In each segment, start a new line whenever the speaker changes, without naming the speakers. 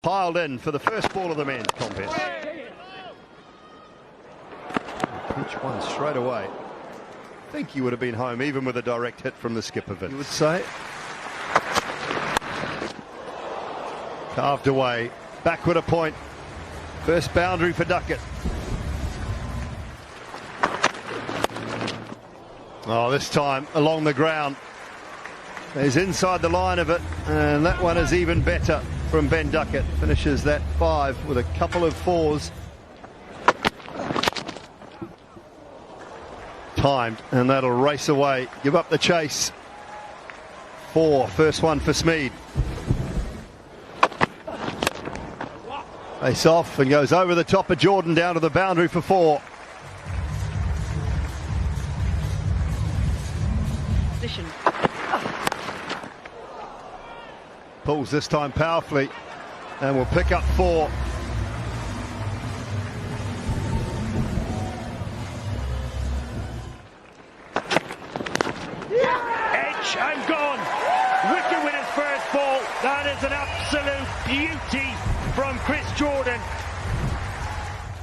Piled in for the first ball of the men's contest. Pitch one straight away. I think he would have been home even with a direct hit from the skipper, Vince. You would say. Carved away. Backward a point. First boundary for Duckett. Oh, this time along the ground. He's inside the line of it, and that one is even better from Ben Duckett. Finishes that 5 with a couple of 4s. Timed, and that'll race away. Give up the chase. 4, first one for Smead. Face off and goes over the top of Jordan down to the boundary for 4.
Position.
Pulls this time powerfully and will pick up 4.
Edge and gone. Wicket with his first ball. That is an absolute beauty from Chris Jordan.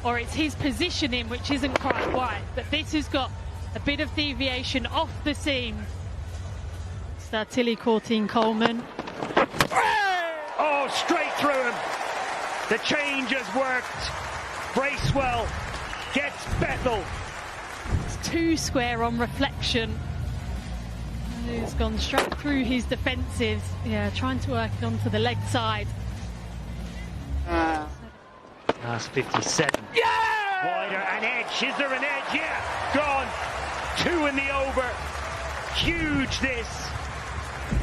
Or it's his positioning which isn't quite right, but this has got a bit of deviation off the seam. It's Tilly Courtine-Coleman.
Oh, straight through him. The change has worked. Bracewell gets Bethel.
It's 2 square on reflection. He's gone straight through his defensives. Yeah, trying to work it onto the leg side.
That's 57. Yeah! Wider, an edge. Is there an edge? Yeah. Gone. 2 in the over. Huge this.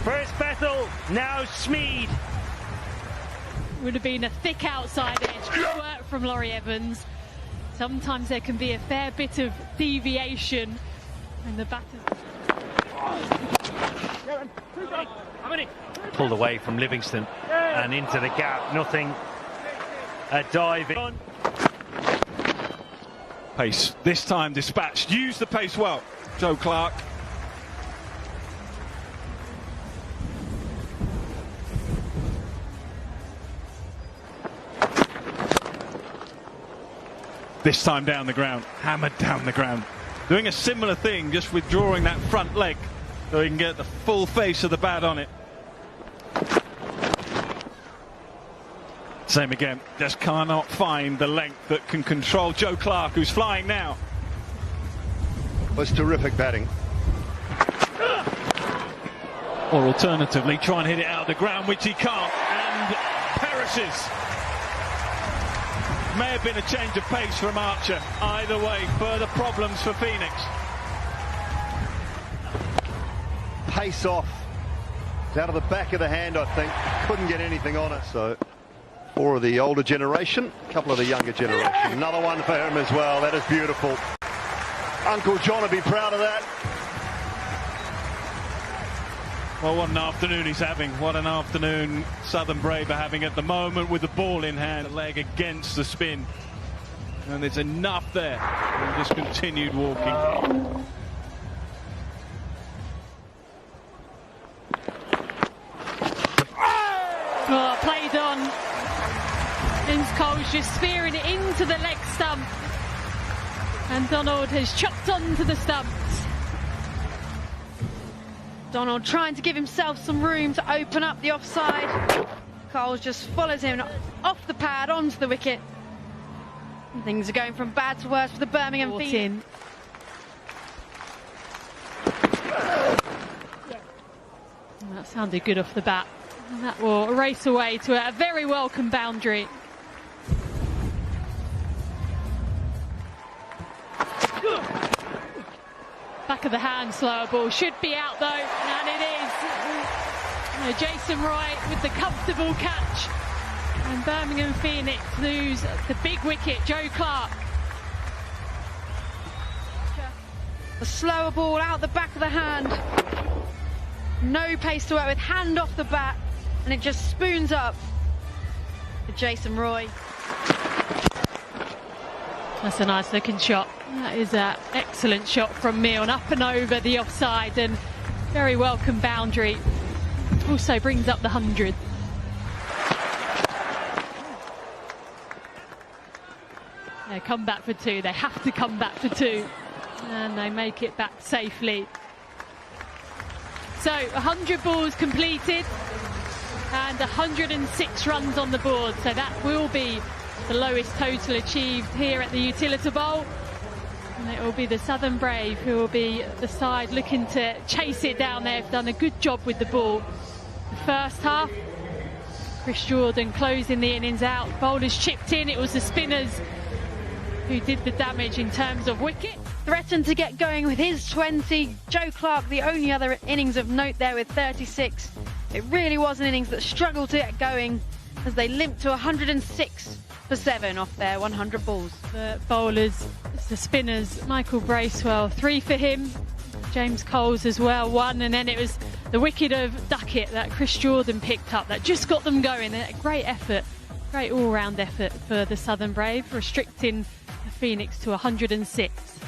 First Bethel, now Smead.
Would have been a thick outside edge. Good work from Laurie Evans. Sometimes there can be a fair bit of deviation in the batter.
Pulled away from Livingston and into the gap. Nothing. A dive in.
Pace this time dispatched. Used the pace well. Joe Clark. This time down the ground, hammered down the ground. Doing a similar thing, just withdrawing that front leg so he can get the full face of the bat on it. Same again, just cannot find the length that can control Joe Clark, who's flying now.
Was terrific batting.
Or alternatively, try and hit it out of the ground, which he can't, and perishes. May have been a change of pace from Archer. Either way, further problems for Phoenix.
Pace off. It's out of the back of the hand, I think. Couldn't get anything on it. So 4 of the older generation, a couple of the younger generation. Another one for him as well. That is beautiful. Uncle John will be proud of that.
Well, what an afternoon he's having. What an afternoon Southern Brave are having at the moment with the ball in hand. The leg against the spin. And there's enough there. And just continued walking.
Oh, played on. Vince Cole's just spearing it into the leg stump. And Donald has chopped onto the stumps.
Donald trying to give himself some room to open up the offside. Coles just follows him off the pad onto the wicket. And things are going from bad to worse for the Birmingham Phoenix.
That sounded good off the bat. And that will race away to a very welcome boundary. Back of the hand, slower ball. Should be out though, and it is. Jason Roy with the comfortable catch. And Birmingham Phoenix lose the big wicket, Joe Clark.
The slower ball out the back of the hand. No pace to work with, hand off the bat, and it just spoons up to Jason Roy.
That's a nice looking shot. That is an excellent shot from Milne, up and over the offside, and very welcome boundary. Also brings up the 100. They come back for 2. They have to come back for 2. And they make it back safely. So 100 balls completed and 106 runs on the board. So that will be the lowest total achieved here at the Utilita Bowl. And it will be the Southern Brave who will be the side looking to chase it down. They've done a good job with the ball. The first half, Chris Jordan closing the innings out. Bowlers chipped in. It was the spinners who did the damage in terms of wicket.
Threatened to get going with his 20. Joe Clark, the only other innings of note there with 36. It really was an innings that struggled to get going as they limped to 106 for 7 off their 100 balls.
The bowlers, the spinners, Michael Bracewell, 3 for him. James Coles as well, 1. And then it was the wicket of Duckett that Chris Jordan picked up that just got them going. A great effort, great all-round effort for the Southern Brave, restricting the Phoenix to 106.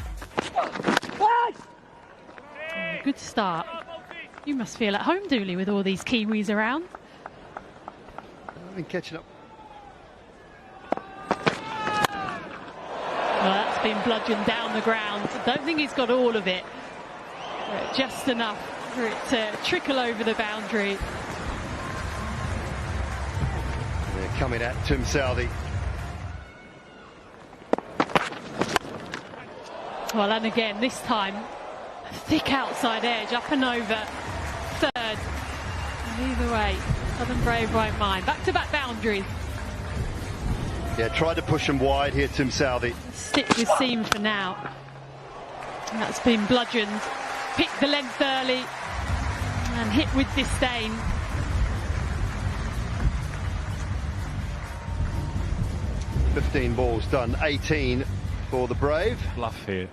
Good start. You must feel at home, Dooley, with all these Kiwis around.
I've been catching up.
Well, that's been bludgeoned down the ground. I don't think he's got all of it, but just enough for it to trickle over the boundary.
They're coming at Tim Southey.
Well, and again, this time, a thick outside edge, up and over, 3rd. And either way, Southern Brave won't mind. Back-to-back boundaries.
Yeah, tried to push him wide here, Tim Southey.
Stick with seam for now. And that's been bludgeoned. Picked the length early and hit with disdain.
$15 balls done, 18 for the Brave.
Bluff here.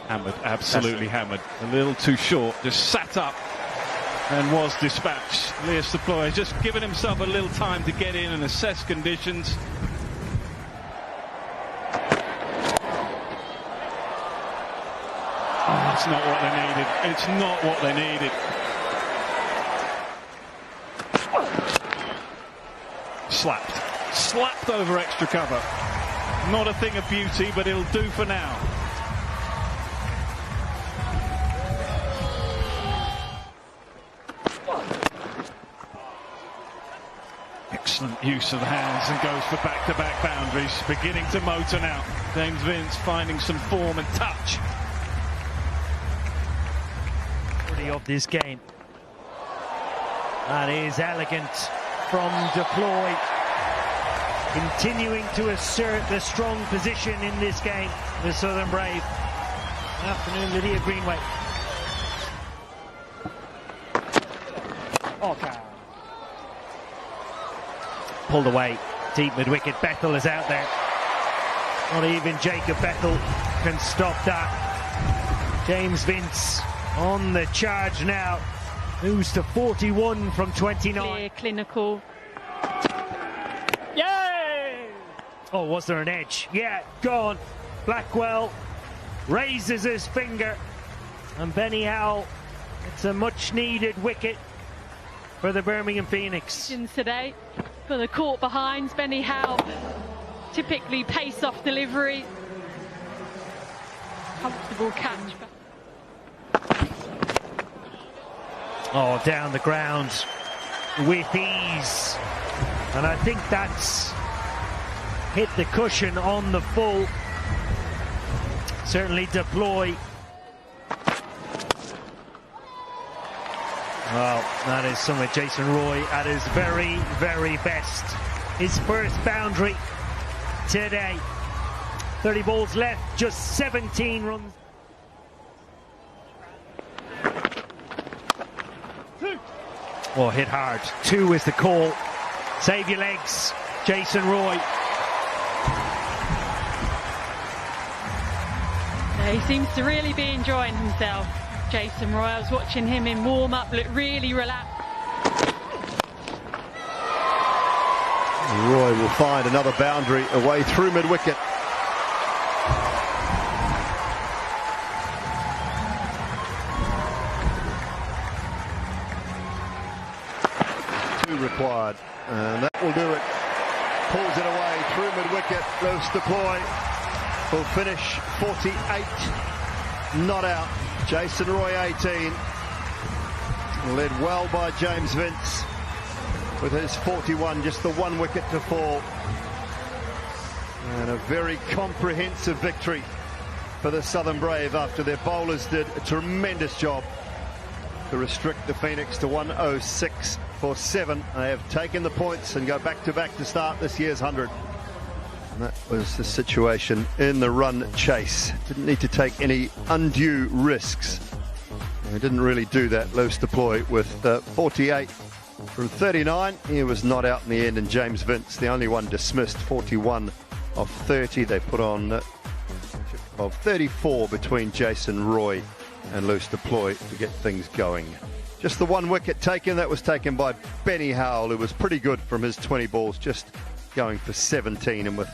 Hammered, absolutely hammered. A little too short, just sat up and was dispatched. Leas Deploy has just given himself a little time to get in and assess conditions. Oh, it's not what they needed. It's not what they needed. Slapped over extra cover. Not a thing of beauty, but it'll do for now. Excellent use of the hands and goes for back-to-back boundaries, beginning to motor now. James Vince finding some form and touch.
Of this game. That is elegant from Deploy, continuing to assert the strong position in this game. The Southern Brave. Good afternoon, Lydia Greenway. Okay. Pulled away, deep mid-wicket. Bethel is out there. Not even Jacob Bethel can stop that. James Vince on the charge now. Moves to 41 from 29.
Clear, clinical.
Yay! Oh, was there an edge? Yeah, gone. Blackwell raises his finger. And Benny Howell, it's a much-needed wicket for the Birmingham Phoenix.
Today for the court behinds. Benny Howell, typically pace-off delivery. Comfortable catch.
Oh, down the ground with ease. And I think that's hit the cushion on the full. Certainly Deploy. Well, that is somewhere Jason Roy at his very, very best. His first boundary today. 30 balls left, just 17 runs. Oh, hit hard. 2 is the call. Save your legs, Jason Roy.
He seems to really be enjoying himself, Jason Roy. I was watching him in warm-up, look really relaxed.
Roy will find another boundary away through mid-wicket. Required, and that will do it. pulls it away through mid-wicket. Loose deploy. Will finish 48. Not out. Jason Roy 18. Led well by James Vince with his 41, just the 1 wicket to fall. And a very comprehensive victory for the Southern Brave after their bowlers did a tremendous job to restrict the Phoenix to 106 for 7. They have taken the points and go back-to-back to start this year's 100. And that was the situation in the run chase. Didn't need to take any undue risks. They didn't really do that. Loose deploy with 48 from 39. He was not out in the end, and James Vince, the only one dismissed, 41 of 30. They put on of 34 between Jason Roy and loose deploy to get things going. Just the 1 wicket taken. That was taken by Benny Howell, who was pretty good from his 20 balls, just going for 17, and with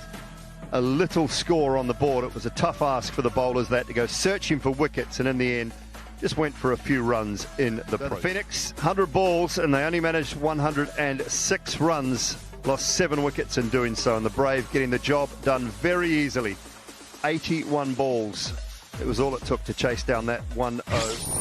a little score on the board, it was a tough ask for the bowlers that to go searching for wickets, and in the end just went for a few runs in the Phoenix. 100 balls, and they only managed 106 runs, lost 7 wickets in doing so, and the Brave getting the job done very easily. 81 balls. It was all it took to chase down that 1-0.